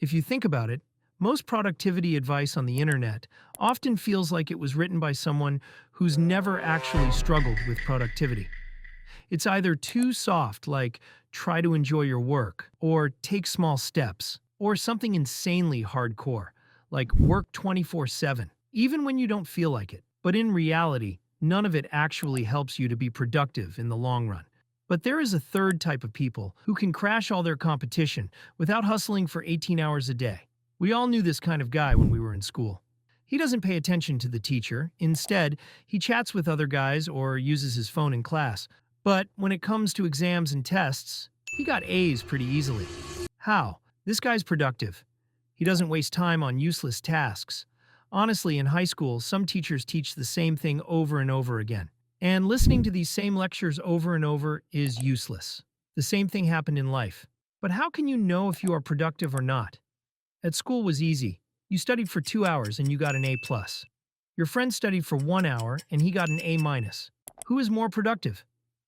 If you think about it, most productivity advice on the internet often feels like it was written by someone who's never actually struggled with productivity. It's either too soft, like try to enjoy your work, or take small steps, or something insanely hardcore, like work 24/7, even when you don't feel like it. But in reality, none of it actually helps you to be productive in the long run. But there is a third type of people who can crash all their competition without hustling for 18 hours a day. We all knew this kind of guy when we were in school. He doesn't pay attention to the teacher. Instead, he chats with other guys or uses his phone in class. But when it comes to exams and tests, he got A's pretty easily. How? This guy's productive. He doesn't waste time on useless tasks. Honestly, in high school, some teachers teach the same thing over and over again. And listening to these same lectures over and over is useless. The same thing happened in life. But how can you know if you are productive or not? At school was easy. You studied for 2 hours and you got an A+. Your friend studied for 1 hour and he got an A-. Who is more productive?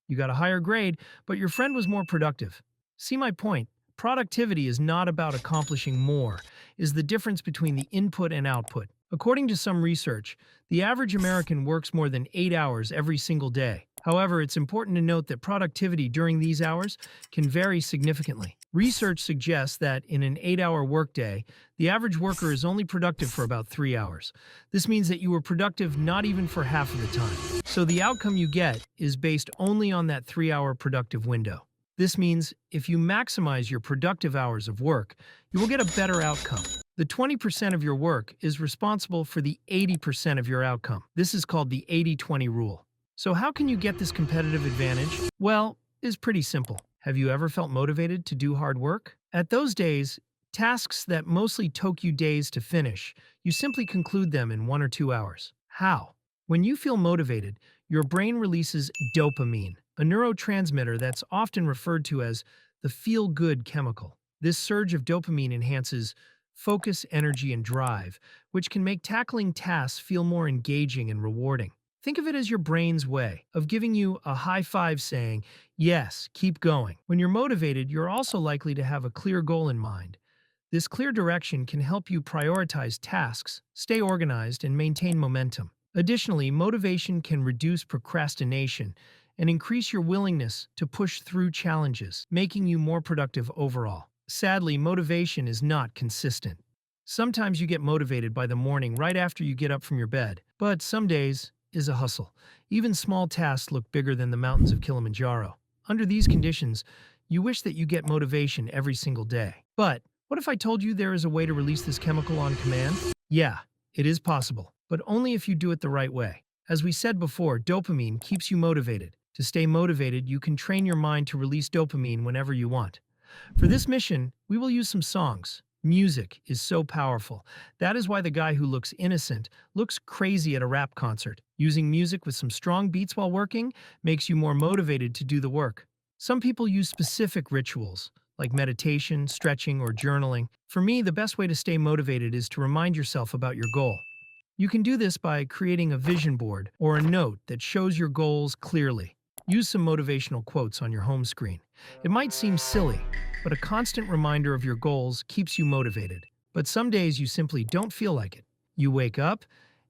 You got a higher grade, but your friend was more productive. See my point? Productivity is not about accomplishing more, is the difference between the input and output. According to some research, the average American works more than 8 hours every single day. However, it's important to note that productivity during these hours can vary significantly. Research suggests that in an 8-hour workday, the average worker is only productive for about 3 hours. This means that you were productive not even for half of the time. So the outcome you get is based only on that 3-hour productive window. This means if you maximize your productive hours of work, you will get a better outcome. The 20% of your work is responsible for the 80% of your outcome. This is called the 80-20 rule. So how can you get this competitive advantage? Well, it's pretty simple. Have you ever felt motivated to do hard work? At those days, tasks that mostly took you days to finish, you simply conclude them in 1 or 2 hours. How? When you feel motivated, your brain releases dopamine, a neurotransmitter that's often referred to as the feel-good chemical. This surge of dopamine enhances focus, energy, and drive, which can make tackling tasks feel more engaging and rewarding. Think of it as your brain's way of giving you a high five saying, yes, keep going. When you're motivated, you're also likely to have a clear goal in mind. This clear direction can help you prioritize tasks, stay organized, and maintain momentum. Additionally, motivation can reduce procrastination and increase your willingness to push through challenges, making you more productive overall. Sadly, motivation is not consistent. Sometimes you get motivated by the morning right after you get up from your bed, but some days is a hustle. Even small tasks look bigger than the mountains of Kilimanjaro. Under these conditions, you wish that you get motivation every single day. But what if I told you there is a way to release this chemical on command? Yeah, it is possible, but only if you do it the right way. As we said before, dopamine keeps you motivated. To stay motivated, you can train your mind to release dopamine whenever you want. For this mission, we will use some songs. Music is so powerful. That is why the guy who looks innocent looks crazy at a rap concert. Using music with some strong beats while working makes you more motivated to do the work. Some people use specific rituals, like meditation, stretching, or journaling. For me, the best way to stay motivated is to remind yourself about your goal. You can do this by creating a vision board or a note that shows your goals clearly. Use some motivational quotes on your home screen. It might seem silly, but a constant reminder of your goals keeps you motivated. But some days you simply don't feel like it. You wake up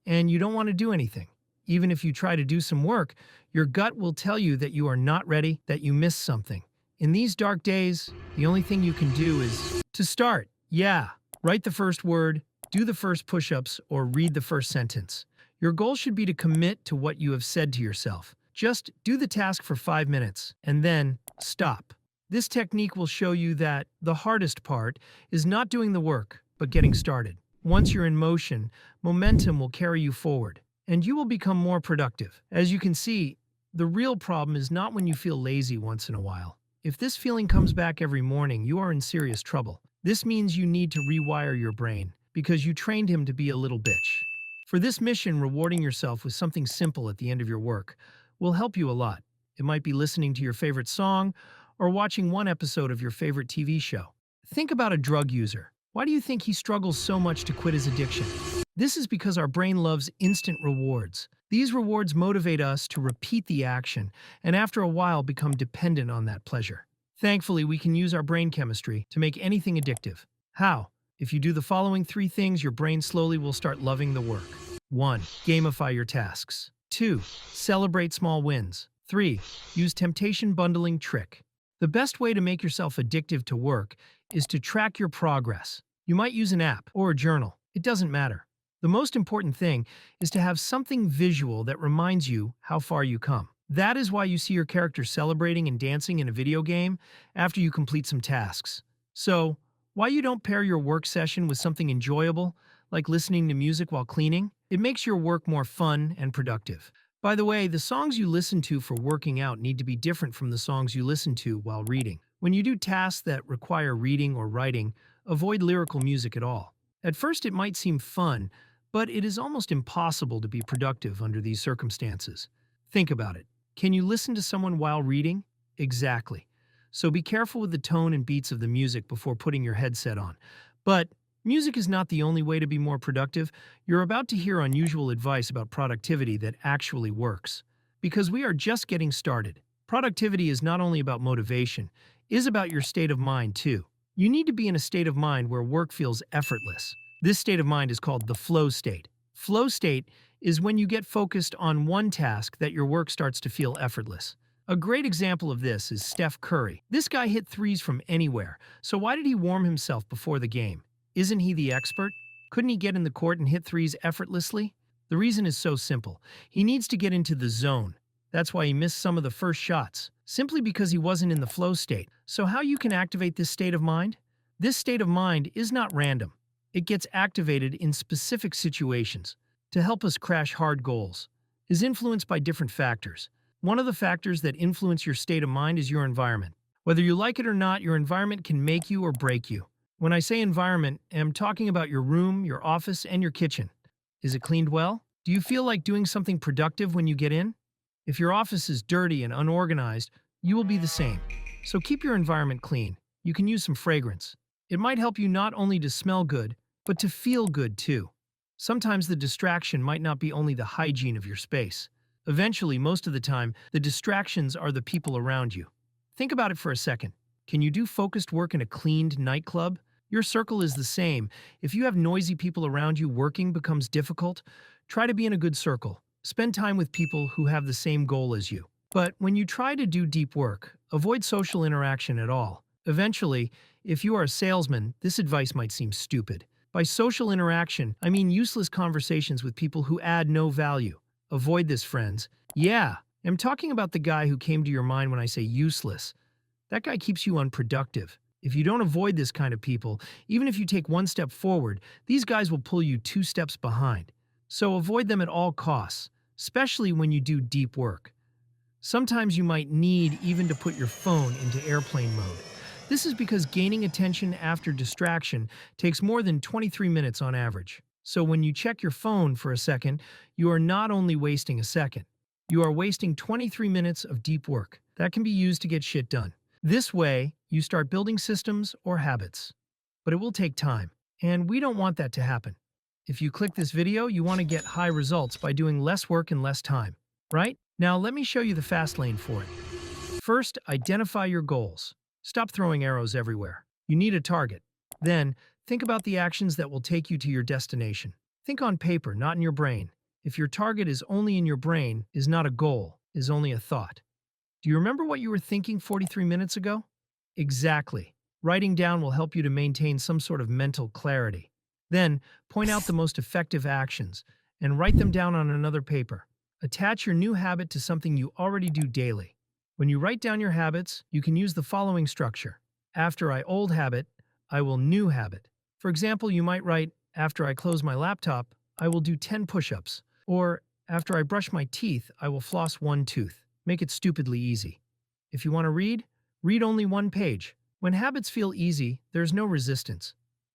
and you don't want to do anything. Even if you try to do some work, your gut will tell you that you are not ready, that you missed something. In these dark days, the only thing you can do is to start. Yeah, write the first word, do the first push-ups, or read the first sentence. Your goal should be to commit to what you have said to yourself. Just do the task for 5 minutes, and then stop. This technique will show you that the hardest part is not doing the work, but getting started. Once you're in motion, momentum will carry you forward, and you will become more productive. As you can see, the real problem is not when you feel lazy once in a while. If this feeling comes back every morning, you are in serious trouble. This means you need to rewire your brain, because you trained him to be a little bitch. For this mission, rewarding yourself with something simple at the end of your work will help you a lot. It might be listening to your favorite song or watching one episode of your favorite TV show. Think about a drug user. Why do you think he struggles so much to quit his addiction? This is because our brain loves instant rewards. These rewards motivate us to repeat the action and after a while become dependent on that pleasure. Thankfully, we can use our brain chemistry to make anything addictive. How? If you do the following 3 things, your brain slowly will start loving the work. 1. Gamify your tasks. 2. Celebrate small wins. 3. Use temptation bundling trick. The best way to make yourself addictive to work is to track your progress. You might use an app or a journal. It doesn't matter. The most important thing is to have something visual that reminds you how far you come. That is why you see your character celebrating and dancing in a video game after you complete some tasks. So, why you don't pair your work session with something enjoyable, like listening to music while cleaning? It makes your work more fun and productive. By the way, the songs you listen to for working out need to be different from the songs you listen to while reading. When you do tasks that require reading or writing, avoid lyrical music at all. At first it might seem fun, but it is almost impossible to be productive under these circumstances. Think about it. Can you listen to someone while reading? Exactly. So be careful with the tone and beats of the music before putting your headset on. But music is not the only way to be more productive. You're about to hear unusual advice about productivity that actually works. Because we are just getting started. Productivity is not only about motivation, it is about your state of mind too. You need to be in a state of mind where work feels effortless. This state of mind is called the flow state. Flow state is when you get focused on one task that your work starts to feel effortless. A great example of this is Steph Curry. This guy hit threes from anywhere, so why did he warm himself before the game? Isn't he the expert? Couldn't he get in the court and hit threes effortlessly? The reason is so simple. He needs to get into the zone. That's why he missed some of the first shots, simply because he wasn't in the flow state. So how you can activate this state of mind? This state of mind is not random. It gets activated in specific situations to help us crash hard goals. It is influenced by different factors. One of the factors that influence your state of mind is your environment. Whether you like it or not, your environment can make you or break you. When I say environment, I'm talking about your room, your office, and your kitchen. Is it cleaned well? Do you feel like doing something productive when you get in? If your office is dirty and unorganized, you will be the same. So keep your environment clean. You can use some fragrance. It might help you not only to smell good, but to feel good too. Sometimes the distraction might not be only the hygiene of your space. Eventually, most of the time, the distractions are the people around you. Think about it for a second. Can you do focused work in a cleaned nightclub? Your circle is the same. If you have noisy people around you, working becomes difficult. Try to be in a good circle. Spend time with people who have the same goal as you. But when you try to do deep work, avoid social interaction at all. Eventually, if you are a salesman, this advice might seem stupid. By social interaction, I mean useless conversations with people who add no value. Avoid this, friends. Yeah, I'm talking about the guy who came to your mind when I say useless. That guy keeps you unproductive. If you don't avoid this kind of people, even if you take one step forward, these guys will pull you 2 steps behind. So avoid them at all costs, especially when you do deep work. Sometimes you might need even to put your phone into airplane mode. This is because gaining attention after distraction takes more than 23 minutes on average. So when you check your phone for a second, you are not only wasting a second, you are wasting 23 minutes of deep work that can be used to get shit done. This way, you start building systems or habits. But it will take time, and we don't want that to happen. If you click this video, you want to get high results by doing less work in less time, right? Now let me show you the fast lane for it. First, identify your goals. Stop throwing arrows everywhere. You need a target. Then, think about the actions that will take you to your destination. Think on paper, not in your brain. If your target is only in your brain, is not a goal, is only a thought. Do you remember what you were thinking 43 minutes ago? Exactly. Writing down will help you to maintain some sort of mental clarity. Then, point out the most effective actions and write them down on another paper. Attach your new habit to something you already do daily. When you write down your habits, you can use the following structure. After I old habit, I will new habit. For example, you might write, after I close my laptop, I will do 10 push-ups. Or, after I brush my teeth, I will floss 1 tooth. Make it stupidly easy. If you want to read only 1 page. When habits feel easy, there's no resistance.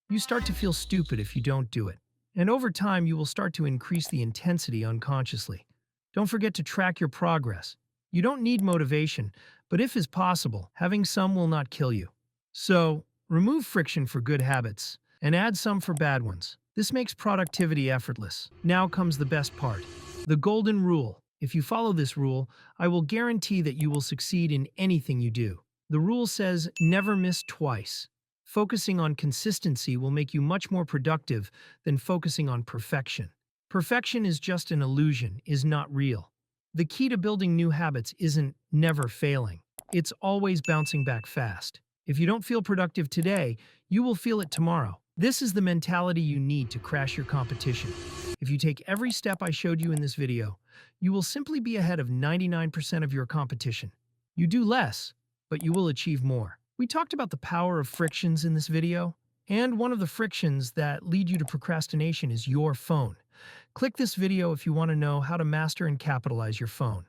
You start to feel stupid if you don't do it. And over time, you will start to increase the intensity unconsciously. Don't forget to track your progress. You don't need motivation, but if is possible, having some will not kill you. So, remove friction for good habits and add some for bad ones. This makes productivity effortless. Now comes the best part. The golden rule. If you follow this rule, I will guarantee that you will succeed in anything you do. The rule says never miss twice. Focusing on consistency will make you much more productive than focusing on perfection. Perfection is just an illusion, is not real. The key to building new habits isn't never failing. It's always bouncing back fast. If you don't feel productive today, you will feel it tomorrow. This is the mentality you need to crash your competition. If you take every step I showed you in this video, you will simply be ahead of 99% of your competition. You do less, but you will achieve more. We talked about the power of frictions in this video, and one of the frictions that lead you to procrastination is your phone. Click this video if you want to know how to master and capitalize your phone.